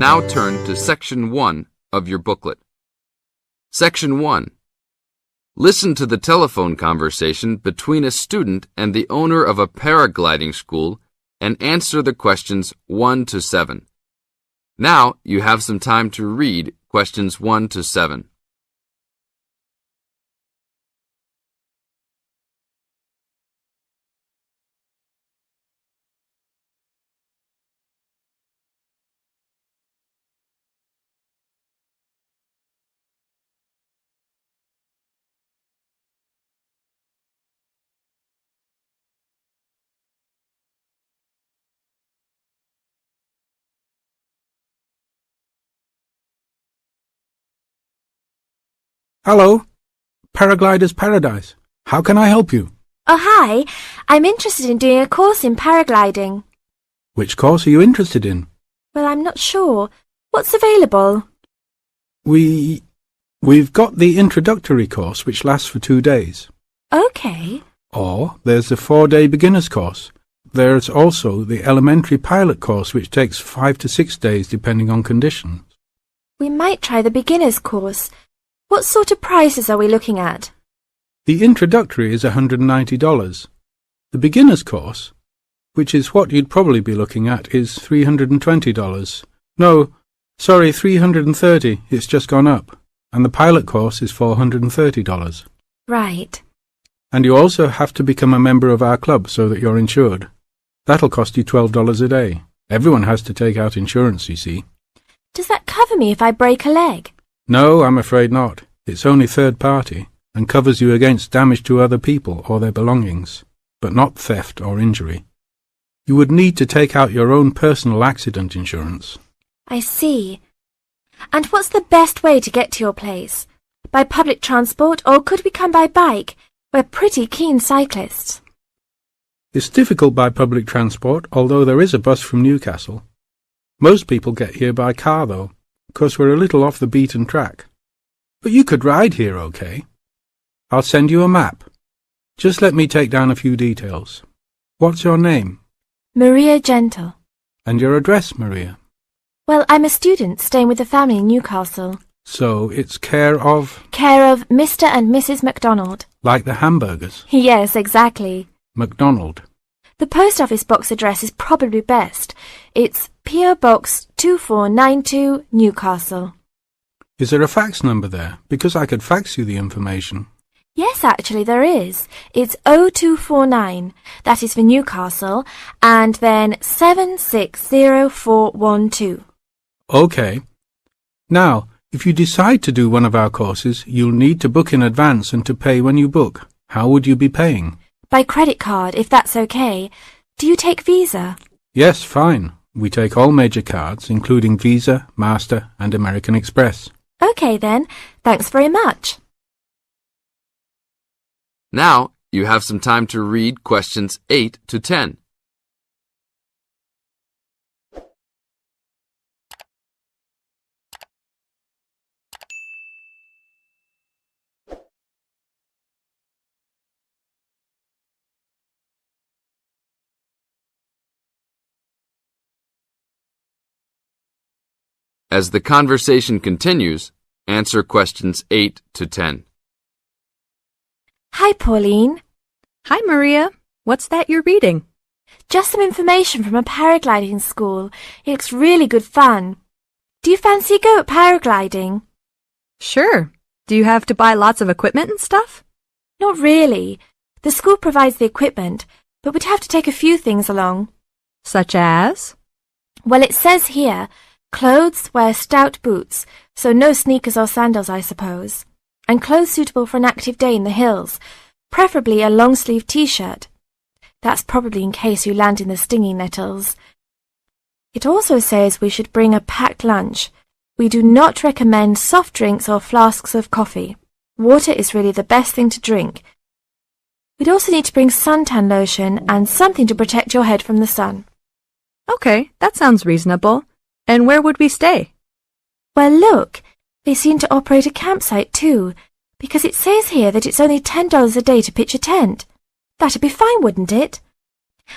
Now turn to Section 1 of your booklet. Section 1. Listen to the telephone conversation between a student and the owner of a paragliding school and answer the questions 1 to 7. Now you have some time to read questions 1 to 7. Hello, Paraglider's Paradise. How can I help you? Oh, hi. I'm interested in doing a course in paragliding. Which course are you interested in? Well, I'm not sure. What's available? We've got the introductory course, which lasts for 2 days. Okay. Or there's the 4-day beginner's course. There's also the elementary pilot course, which takes 5 to 6 days, depending on conditions. We might try the beginner's course. What sort of prices are we looking at? The introductory is $190. The beginner's course, which is what you'd probably be looking at, is $320. No, sorry, $330. It's just gone up. And the pilot course is $430. Right. And you also have to become a member of our club so that you're insured. That'll cost you $12 a day. Everyone has to take out insurance, you see. Does that cover me if I break a leg? No, I'm afraid not. It's only third party and covers you against damage to other people or their belongings, but not theft or injury. You would need to take out your own personal accident insurance. I see. And what's the best way to get to your place? By public transport, or could we come by bike? We're pretty keen cyclists. It's difficult by public transport, although there is a bus from Newcastle. Most people get here by car, though, because we're a little off the beaten track. But you could ride here, okay? I'll send you a map. Just let me take down a few details. What's your name? Maria Gentle. And your address, Maria? Well, I'm a student staying with a family in Newcastle. So it's care of? Care of Mr. and Mrs. MacDonald. Like the hamburgers? Yes, exactly. MacDonald. The post office box address is probably best. It's P.O. Box 2492, Newcastle. Is there a fax number there? Because I could fax you the information. Yes, actually there is. It's 0249. That is for Newcastle. And then 760412. Okay. Now, if you decide to do one of our courses, you'll need to book in advance and to pay when you book. How would you be paying? By credit card, if that's okay. Do you take Visa? Yes, fine. We take all major cards, including Visa, Master and American Express. Okay then. Thanks very much. Now you have some time to read questions 8 to 10. As the conversation continues, answer questions 8 to 10. Hi, Pauline. Hi, Maria. What's that you're reading? Just some information from a paragliding school. It looks really good fun. Do you fancy a go at paragliding? Sure. Do you have to buy lots of equipment and stuff? Not really. The school provides the equipment, but we'd have to take a few things along. Such as? Well, it says here, clothes wear stout boots, so no sneakers or sandals, I suppose. And clothes suitable for an active day in the hills, preferably a long-sleeved t-shirt. That's probably in case you land in the stinging nettles. It also says we should bring a packed lunch. We do not recommend soft drinks or flasks of coffee. Water is really the best thing to drink. We'd also need to bring suntan lotion and something to protect your head from the sun. Okay, that sounds reasonable. And where would we stay? Well, look, they seem to operate a campsite too, because it says here that it's only $10 a day to pitch a tent. That'd be fine, wouldn't it?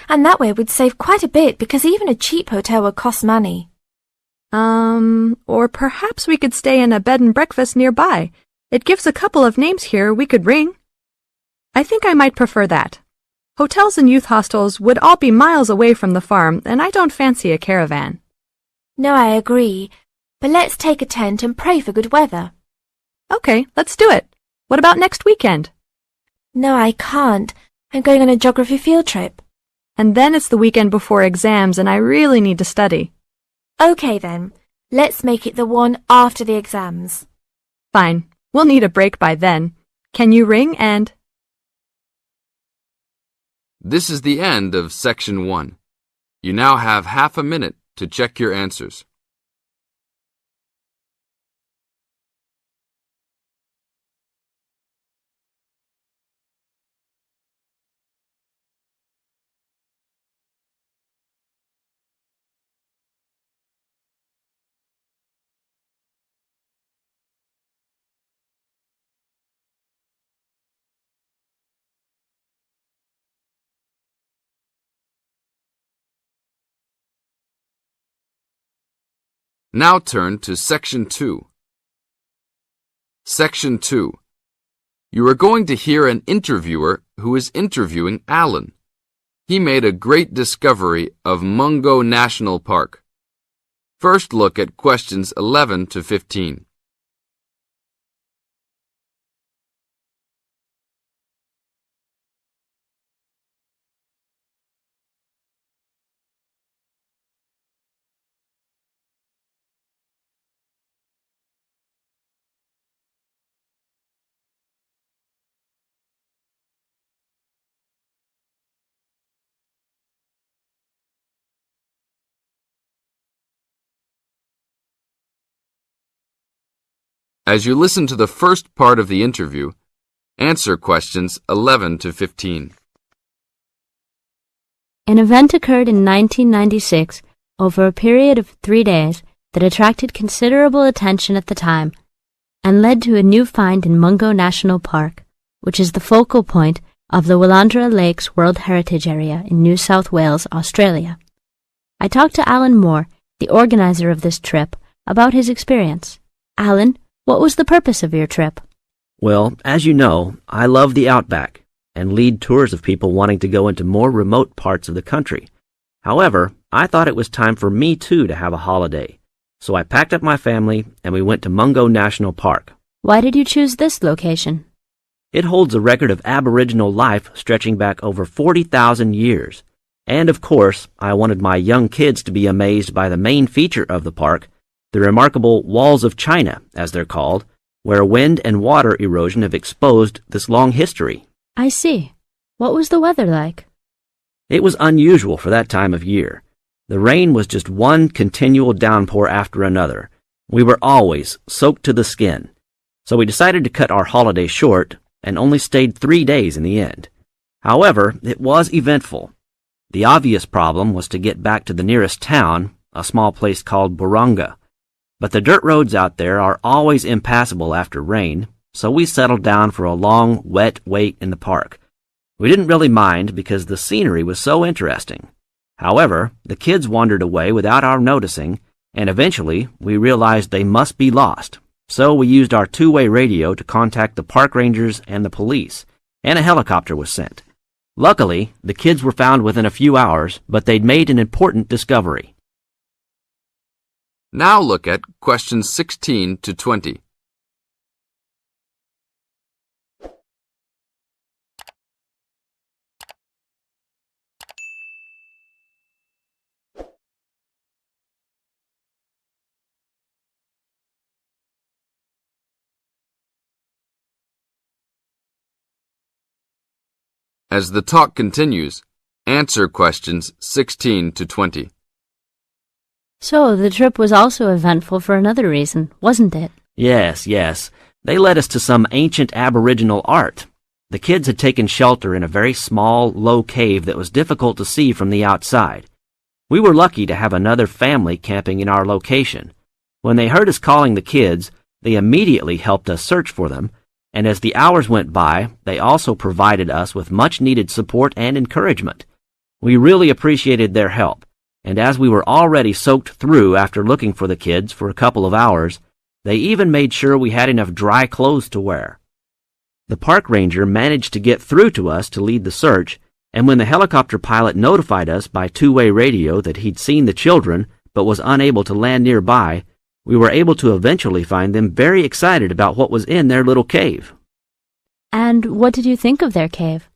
And that way we'd save quite a bit, because even a cheap hotel would cost money. Or perhaps we could stay in a bed and breakfast nearby. It gives a couple of names here we could ring. I think I might prefer that. Hotels and youth hostels would all be miles away from the farm, and I don't fancy a caravan. No, I agree. But let's take a tent and pray for good weather. Okay, let's do it. What about next weekend? No, I can't. I'm going on a geography field trip. And then it's the weekend before exams, and I really need to study. Okay then. Let's make it the one after the exams. Fine. We'll need a break by then. Can you ring and... This is the end of Section 1. You now have half a minute to check your answers. Now turn to Section 2. Section 2. You are going to hear an interviewer who is interviewing Alan. He made a great discovery of Mungo National Park. First look at questions 11 to 15. As you listen to the first part of the interview, answer questions 11 to 15. An event occurred in 1996 over a period of 3 days that attracted considerable attention at the time and led to a new find in Mungo National Park, which is the focal point of the Willandra Lakes World Heritage Area in New South Wales, Australia. I talked to Alan Moore, the organizer of this trip, about his experience. Alan, what was the purpose of your trip? Well, as you know, I love the outback and lead tours of people wanting to go into more remote parts of the country. However, I thought it was time for me too to have a holiday. So I packed up my family and we went to Mungo National Park. Why did you choose this location? It holds a record of Aboriginal life stretching back over 40,000 years. And of course, I wanted my young kids to be amazed by the main feature of the park, the remarkable Walls of China, as they're called, where wind and water erosion have exposed this long history. I see. What was the weather like? It was unusual for that time of year. The rain was just one continual downpour after another. We were always soaked to the skin. So we decided to cut our holiday short and only stayed 3 days in the end. However, it was eventful. The obvious problem was to get back to the nearest town, a small place called Burunga. But the dirt roads out there are always impassable after rain, so we settled down for a long, wet wait in the park. We didn't really mind because the scenery was so interesting. However, the kids wandered away without our noticing, and eventually we realized they must be lost. So we used our two-way radio to contact the park rangers and the police, and a helicopter was sent. Luckily, the kids were found within a few hours, but they'd made an important discovery. Now look at questions 16 to 20. As the talk continues, answer questions 16 to 20. So, the trip was also eventful for another reason, wasn't it? Yes. They led us to some ancient Aboriginal art. The kids had taken shelter in a very small, low cave that was difficult to see from the outside. We were lucky to have another family camping in our location. When they heard us calling the kids, they immediately helped us search for them, and as the hours went by, they also provided us with much-needed support and encouragement. We really appreciated their help, and as we were already soaked through after looking for the kids for a couple of hours, they even made sure we had enough dry clothes to wear. The park ranger managed to get through to us to lead the search, and when the helicopter pilot notified us by two-way radio that he'd seen the children but was unable to land nearby, we were able to eventually find them very excited about what was in their little cave. And what did you think of their cave?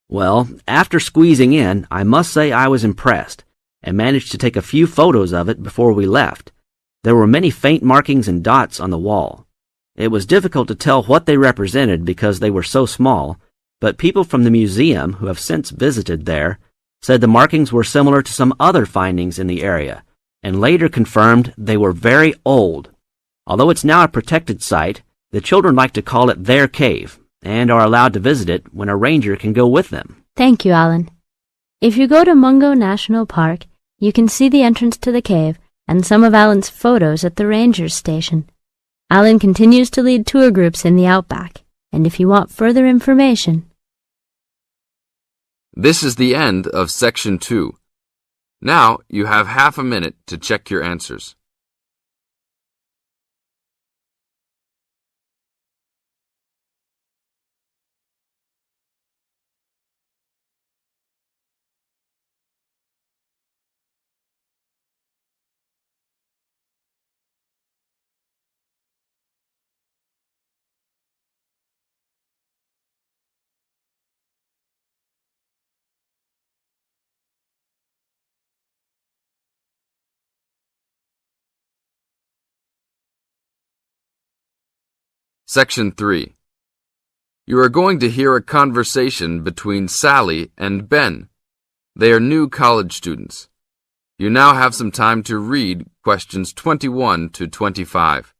Well, after squeezing in, I must say I was impressed, and managed to take a few photos of it before we left. There were many faint markings and dots on the wall. It was difficult to tell what they represented because they were so small, but people from the museum who have since visited there said the markings were similar to some other findings in the area, and later confirmed they were very old. Although it's now a protected site, the children like to call it their cave, and are allowed to visit it when a ranger can go with them. Thank you, Alan. If you go to Mungo National Park, you can see the entrance to the cave and some of Alan's photos at the ranger's station. Alan continues to lead tour groups in the outback, and if you want further information... This is the end of Section 2. Now you have half a minute to check your answers. Section 3. You are going to hear a conversation between Sally and Ben. They are new college students. You now have some time to read questions 21 to 25.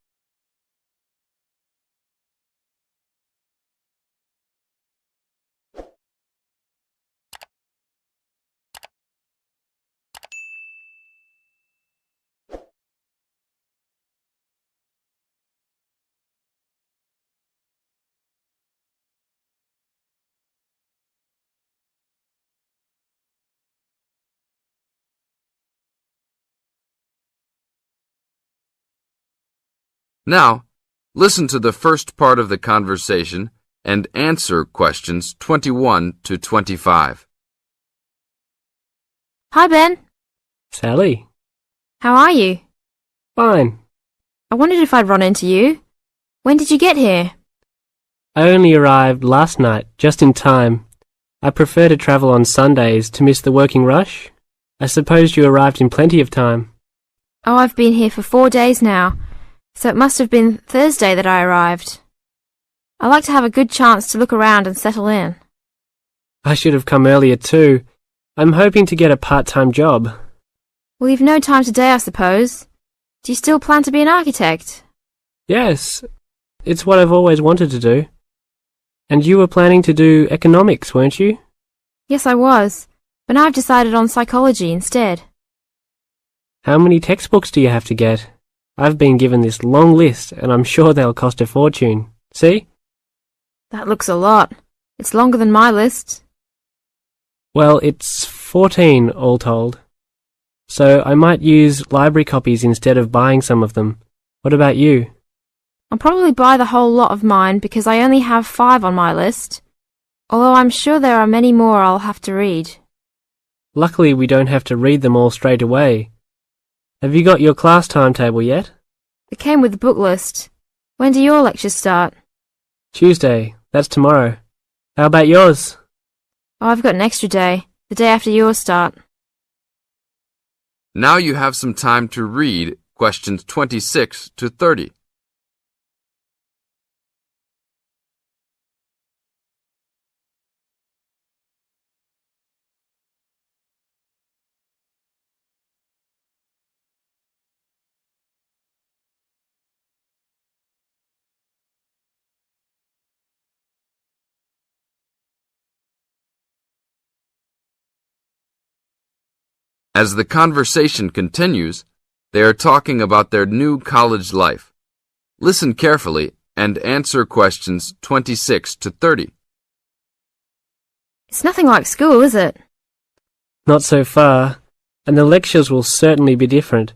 Now, listen to the first part of the conversation and answer questions 21 to 25. Hi, Ben. Sally. How are you? Fine. I wondered if I'd run into you. When did you get here? I only arrived last night, just in time. I prefer to travel on Sundays to miss the working rush. I suppose you arrived in plenty of time. Oh, I've been here for 4 days now, so it must have been Thursday that I arrived. I like to have a good chance to look around and settle in. I should have come earlier too. I'm hoping to get a part-time job. Well, you've no time today, I suppose. Do you still plan to be an architect? Yes, it's what I've always wanted to do. And you were planning to do economics, weren't you? Yes, I was, but now I've decided on psychology instead. How many textbooks do you have to get? I've been given this long list, and I'm sure they'll cost a fortune. See? That looks a lot. It's longer than my list. Well, it's 14 all told. So I might use library copies instead of buying some of them. What about you? I'll probably buy the whole lot of mine because I only have 5 on my list, although I'm sure there are many more I'll have to read. Luckily, we don't have to read them all straight away. Have you got your class timetable yet? It came with the book list. When do your lectures start? Tuesday. That's tomorrow. How about yours? Oh, I've got an extra day, the day after yours start. Now you have some time to read questions 26 to 30. As the conversation continues, they are talking about their new college life. Listen carefully and answer questions 26 to 30. It's nothing like school, is it? Not so far. And the lectures will certainly be different.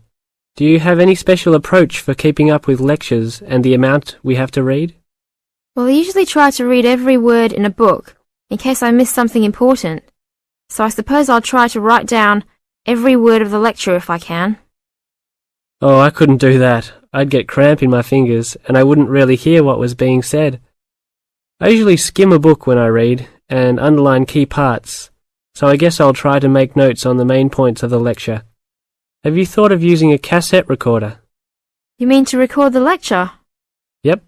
Do you have any special approach for keeping up with lectures and the amount we have to read? Well, I usually try to read every word in a book, in case I miss something important. So I suppose I'll try to write down every word of the lecture if I can. Oh, I couldn't do that. I'd get cramp in my fingers, and I wouldn't really hear what was being said. I usually skim a book when I read, and underline key parts, so I guess I'll try to make notes on the main points of the lecture. Have you thought of using a cassette recorder? You mean to record the lecture? Yep.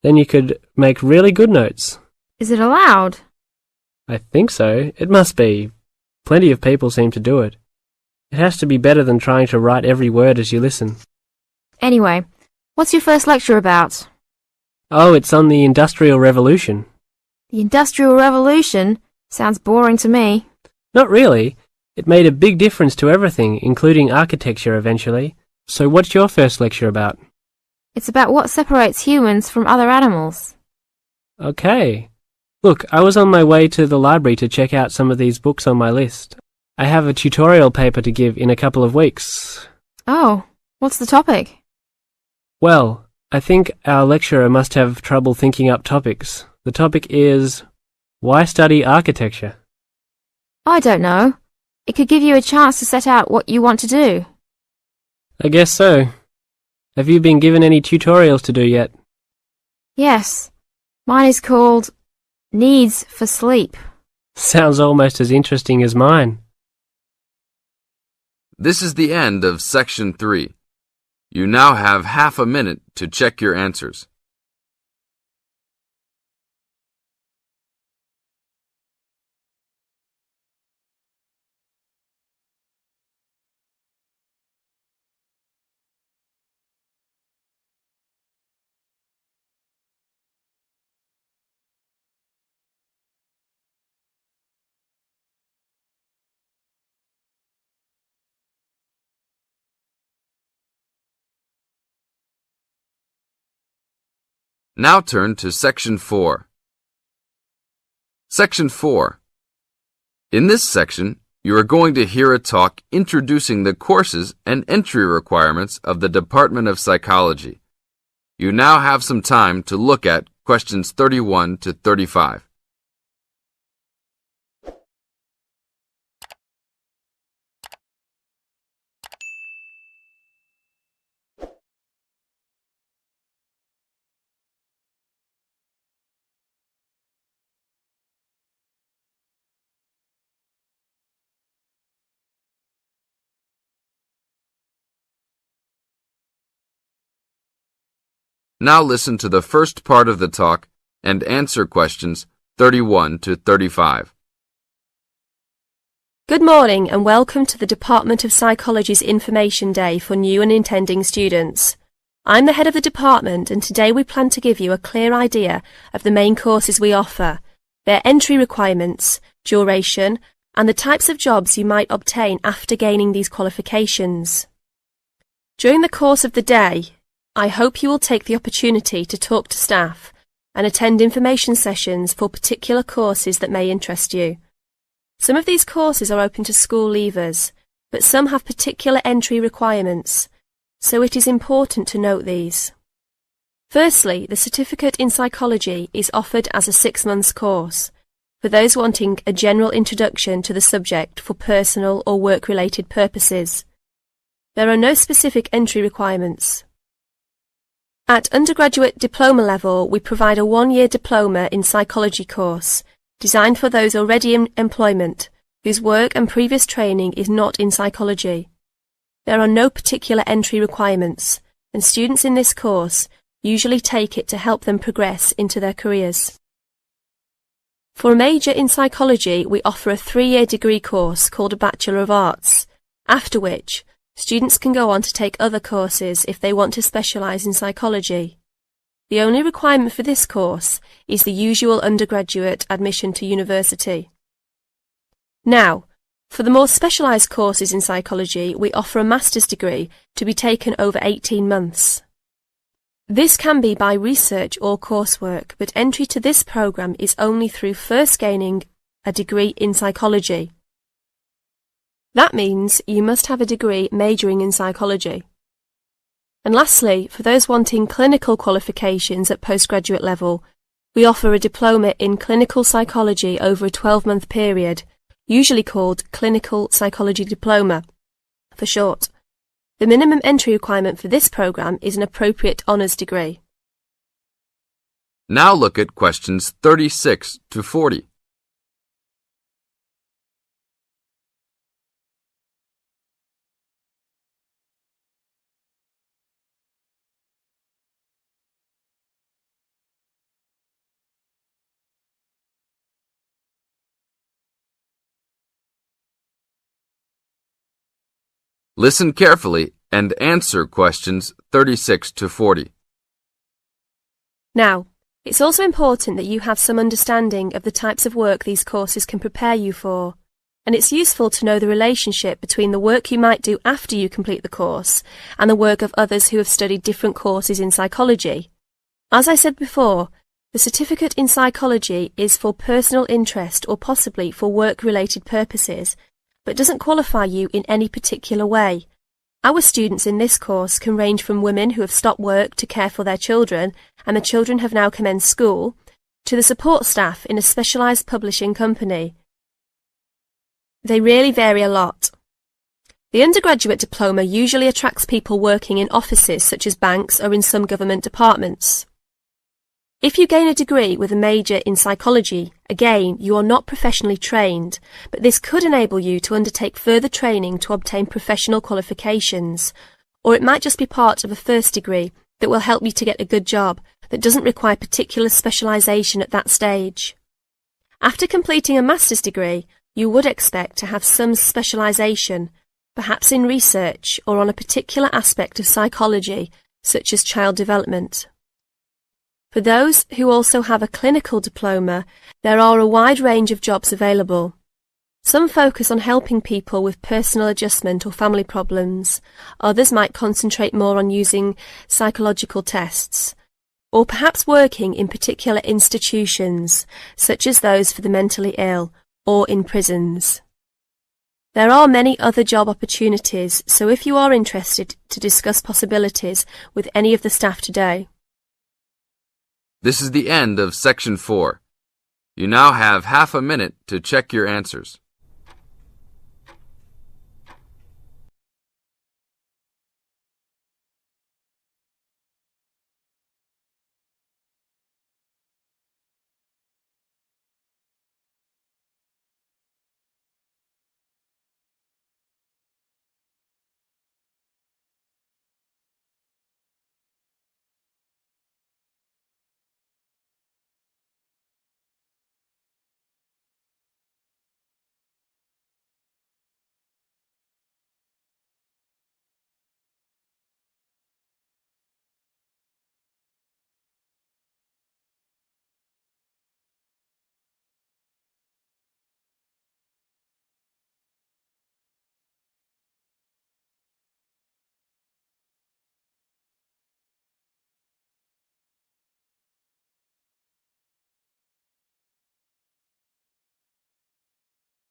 Then you could make really good notes. Is it allowed? I think so. It must be. Plenty of people seem to do it. It has to be better than trying to write every word as you listen. Anyway, what's your first lecture about? Oh, it's on the Industrial Revolution. The Industrial Revolution? Sounds boring to me. Not really. It made a big difference to everything, including architecture eventually. So what's your first lecture about? It's about what separates humans from other animals. Okay. Look, I was on my way to the library to check out some of these books on my list. I have a tutorial paper to give in a couple of weeks. Oh, what's the topic? Well, I think our lecturer must have trouble thinking up topics. The topic is, why study architecture? I don't know. It could give you a chance to set out what you want to do. I guess so. Have you been given any tutorials to do yet? Yes. Mine is called Needs for Sleep. Sounds almost as interesting as mine. This is the end of Section 3. You now have half a minute to check your answers. Now turn to Section 4. Section 4. In this section, you are going to hear a talk introducing the courses and entry requirements of the Department of Psychology. You now have some time to look at questions 31 to 35. Now listen to the first part of the talk and answer questions 31 to 35. Good morning and welcome to the Department of Psychology's Information Day for new and intending students. I'm the head of the department and today we plan to give you a clear idea of the main courses we offer, their entry requirements, duration, and the types of jobs you might obtain after gaining these qualifications. During the course of the day, I hope you will take the opportunity to talk to staff and attend information sessions for particular courses that may interest you. Some of these courses are open to school leavers, but some have particular entry requirements, so it is important to note these. Firstly, the Certificate in Psychology is offered as a 6-month course for those wanting a general introduction to the subject for personal or work-related purposes. There are no specific entry requirements. At undergraduate diploma level, we provide a 1-year diploma in psychology course designed for those already in employment whose work and previous training is not in psychology. There are no particular entry requirements, and students in this course usually take it to help them progress into their careers. For a major in psychology, we offer a 3-year degree course called a Bachelor of Arts, after which students can go on to take other courses if they want to specialise in psychology. The only requirement for this course is the usual undergraduate admission to university. Now, for the more specialised courses in psychology, we offer a master's degree to be taken over 18 months. This can be by research or coursework, but entry to this programme is only through first gaining a degree in psychology. That means you must have a degree majoring in psychology. And lastly, for those wanting clinical qualifications at postgraduate level, we offer a diploma in clinical psychology over a 12-month period, usually called Clinical Psychology Diploma, for short. The minimum entry requirement for this program is an appropriate honours degree. Now look at questions 36 to 40. Listen carefully and answer questions 36 to 40. Now, it's also important that you have some understanding of the types of work these courses can prepare you for, and it's useful to know the relationship between the work you might do after you complete the course and the work of others who have studied different courses in psychology. As I said before, the certificate in psychology is for personal interest or possibly for work-related purposes, but doesn't qualify you in any particular way. Our students in this course can range from women who have stopped work to care for their children and the children have now commenced school, to the support staff in a specialised publishing company. They really vary a lot. The undergraduate diploma usually attracts people working in offices such as banks or in some government departments. If you gain a degree with a major in psychology, again, you are not professionally trained, but this could enable you to undertake further training to obtain professional qualifications, or it might just be part of a first degree that will help you to get a good job that doesn't require particular specialisation at that stage. After completing a master's degree, you would expect to have some specialisation, perhaps in research or on a particular aspect of psychology, such as child development. For those who also have a clinical diploma, there are a wide range of jobs available. Some focus on helping people with personal adjustment or family problems. Others might concentrate more on using psychological tests, or perhaps working in particular institutions, such as those for the mentally ill, or in prisons. There are many other job opportunities, so if you are interested to discuss possibilities with any of the staff today. This is the end of Section 4. You now have half a minute to check your answers.